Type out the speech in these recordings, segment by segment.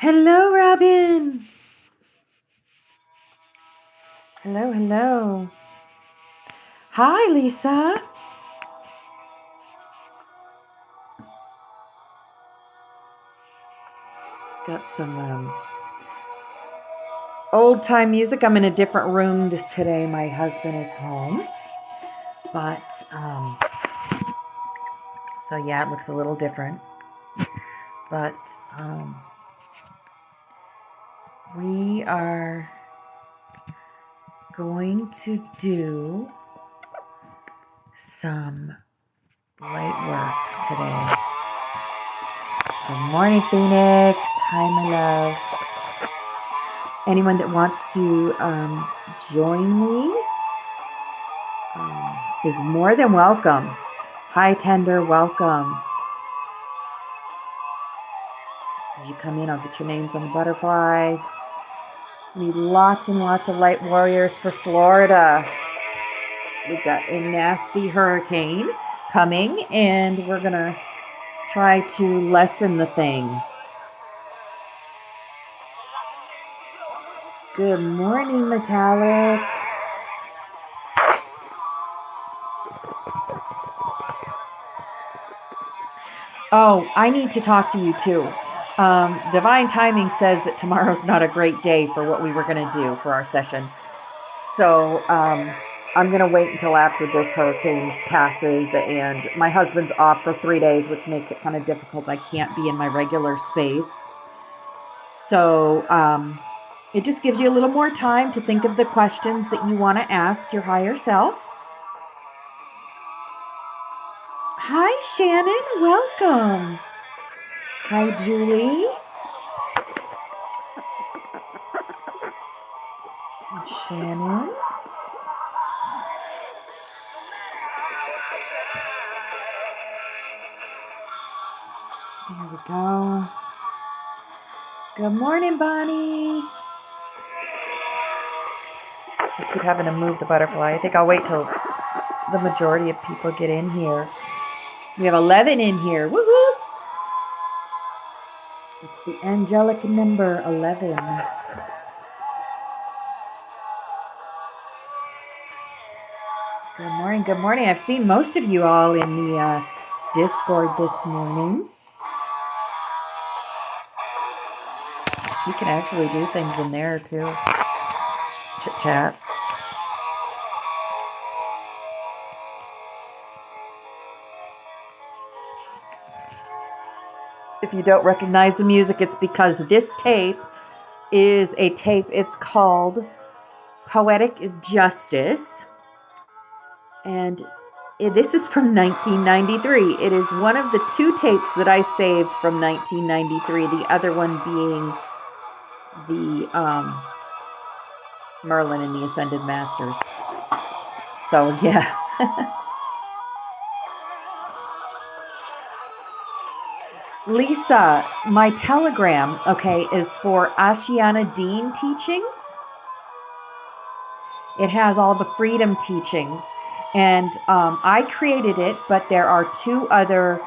Hello, Robin. Hello. Hi, Lisa. Got some old time music. I'm in a different room today. My husband is home. But, so yeah, it looks a little different. But, we are going to do some light work today. Good morning, Phoenix. Hi, my love. Anyone that wants to join me is more than welcome. Hi, Tender. Welcome. As you come in, I'll get your names on the butterfly. We need lots and lots of light warriors for Florida. We've got a nasty hurricane coming, and we're going to try to lessen the thing. Good morning, Metallic. Oh, I need to talk to you too. Divine Timing says that tomorrow's not a great day for what we were going to do for our session. So I'm going to wait until after this hurricane passes, and my husband's off for 3 days, which makes it kind of difficult. I can't be in my regular space. So it just gives you a little more time to think of the questions that you want to ask your higher self. Hi, Shannon. Welcome. Hi, Julie. Shannon. There we go. Good morning, Bonnie. I keep having to move the butterfly. I think I'll wait till the majority of people get in here. We have 11 in here. Woohoo! It's the angelic number 11. Good morning. I've seen most of you all in the Discord this morning. You can actually do things in there too. Chit chat. If you don't recognize the music, it's because this tape is a tape. It's called Poetic Justice. And this is from 1993. It is one of the 2 tapes that I saved from 1993. The other one being the Merlin and the Ascended Masters. So, yeah. Lisa, my Telegram, okay, is for Ashiana Dean teachings. It has all the freedom teachings. And I created it, but there are 2 other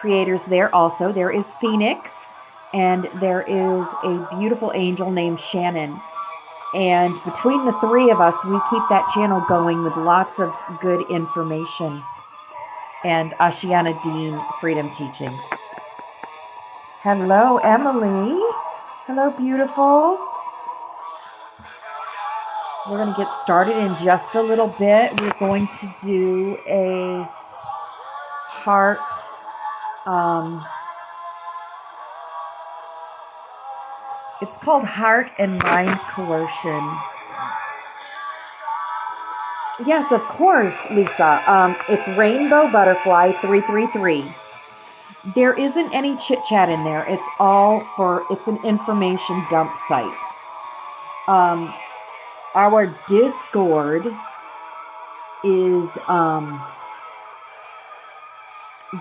creators there also. There is Phoenix, and there is a beautiful angel named Shannon. And between the 3 of us, we keep that channel going with lots of good information. And Ashiana Dean Freedom Teachings. Hello, Emily. Hello, beautiful. We're going to get started in just a little bit. We're going to do a heart it's called Heart and Mind Coercion. Yes, of course, Lisa. It's Rainbow Butterfly 333. There isn't any chit chat in there. It's an information dump site. Our Discord is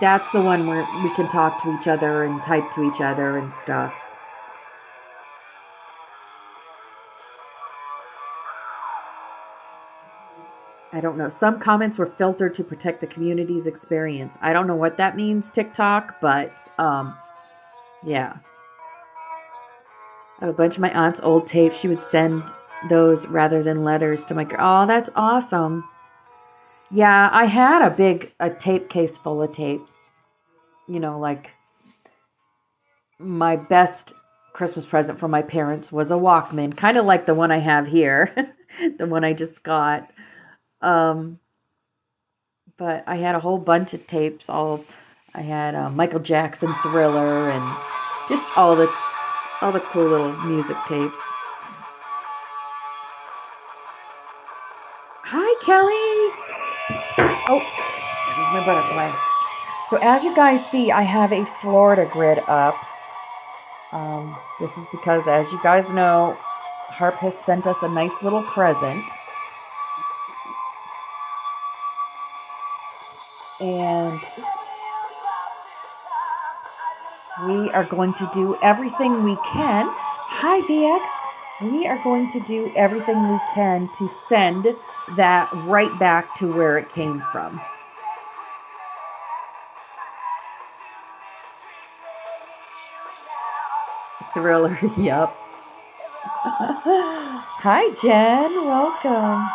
that's the one where we can talk to each other and type to each other and stuff. I don't know. Some comments were filtered to protect the community's experience. I don't know what that means, TikTok, but yeah. I have a bunch of my aunt's old tapes. She would send those rather than letters to my girl. Oh, that's awesome. Yeah, I had a tape case full of tapes. You know, like my best Christmas present from my parents was a Walkman, kind of like the one I have here, the one I just got. Um, but I had a whole bunch of tapes. I had Michael Jackson, Thriller, and just all the cool little music tapes. Hi, Kelly. Oh, there's my butterfly. So as you guys see, I have a Florida grid up. This is because, as you guys know, Harp has sent us a nice little present. And we are going to do everything we can. Hi, VX. We are going to do everything we can to send that right back to where it came from. Thriller, yep. Hi, Jen. Welcome.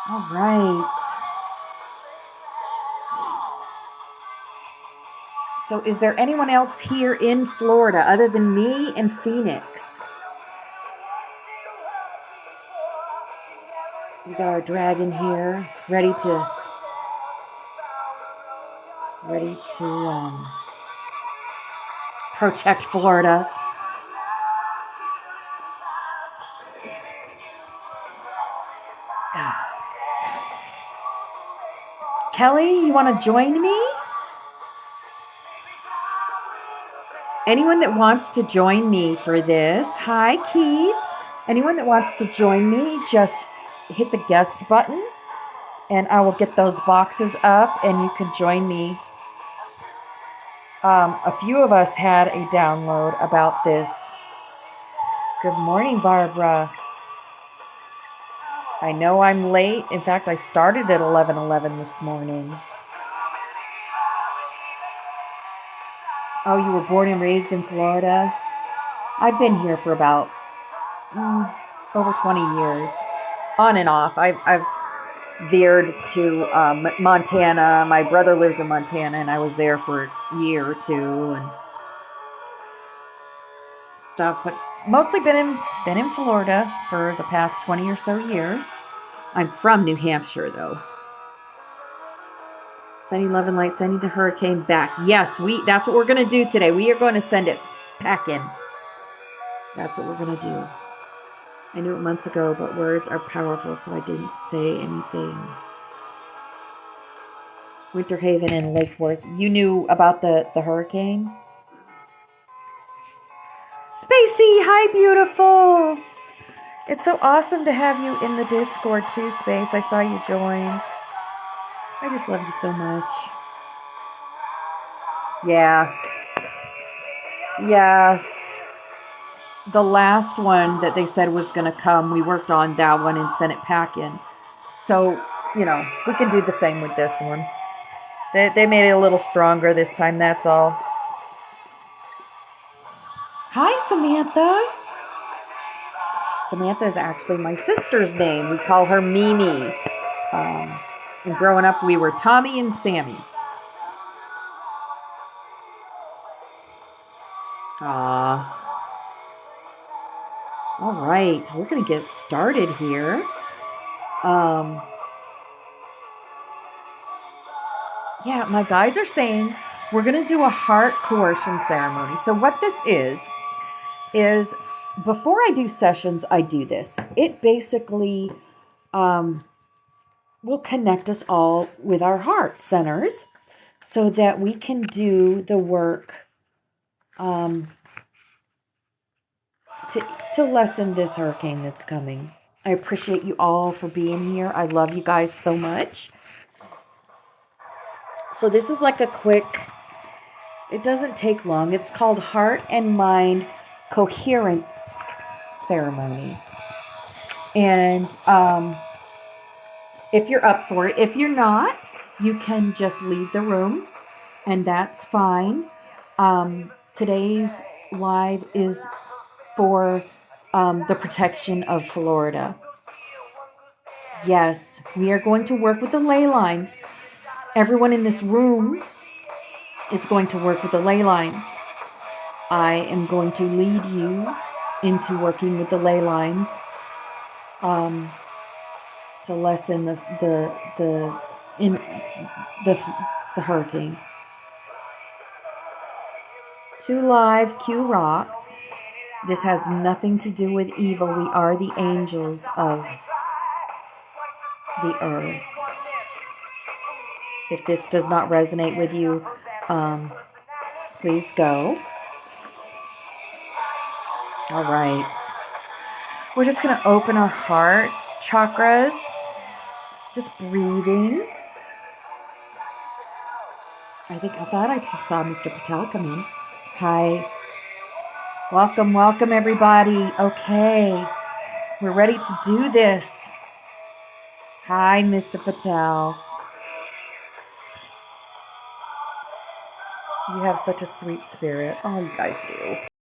All right. So is there anyone else here in Florida other than me and Phoenix? We got our dragon here, ready to protect Florida. Kelly, you want to join me? Anyone that wants to join me for this? Hi, Keith. Anyone that wants to join me, just hit the guest button and I will get those boxes up and you can join me. A few of us had a download about this. Good morning, Barbara. I know I'm late. In fact, I started at 11:11 this morning. Oh, you were born and raised in Florida? I've been here for about over 20 years. On and off. I've veered to Montana. My brother lives in Montana, and I was there for a year or two and stuff. But mostly been in Florida for the past 20 or so years. I'm from New Hampshire, though. Sending love and light, sending the hurricane back. Yes, that's what we're going to do today. We are going to send it back in. That's what we're going to do. I knew it months ago, but words are powerful, so I didn't say anything. Winter Haven and Lake Worth. You knew about the hurricane? Spacey, hi, beautiful. It's so awesome to have you in the Discord too, Space. I saw you join. I just love you so much. Yeah. The last one that they said was going to come, we worked on that one and sent it packing. So, we can do the same with this one. They made it a little stronger this time, that's all. Hi, Samantha. Samantha is actually my sister's name. We call her Mimi. And growing up, we were Tommy and Sammy. Aww. All right, we're going to get started here. Yeah, my guides are saying we're going to do a heart coercion ceremony. So what this is before I do sessions, I do this. It basically will connect us all with our heart centers so that we can do the work to lessen this hurricane that's coming. I appreciate you all for being here. I love you guys so much. So this is like a quick, it doesn't take long. It's called Heart and Mind coherence ceremony. And if you're up for it, if you're not, you can just leave the room, and that's fine. Today's live is for the protection of Florida. Yes, we are going to work with the ley lines. Everyone in this room is going to work with the ley lines. I am going to lead you into working with the ley lines to lessen the hurricane. 2 live Q rocks. This has nothing to do with evil. We are the angels of the earth. If this does not resonate with you, please go. All right. We're just going to open our hearts, chakras, just breathing. I thought I just saw Mr. Patel come in. Hi. Welcome, welcome everybody. Okay. We're ready to do this. Hi, Mr. Patel. You have such a sweet spirit. Oh, you guys do.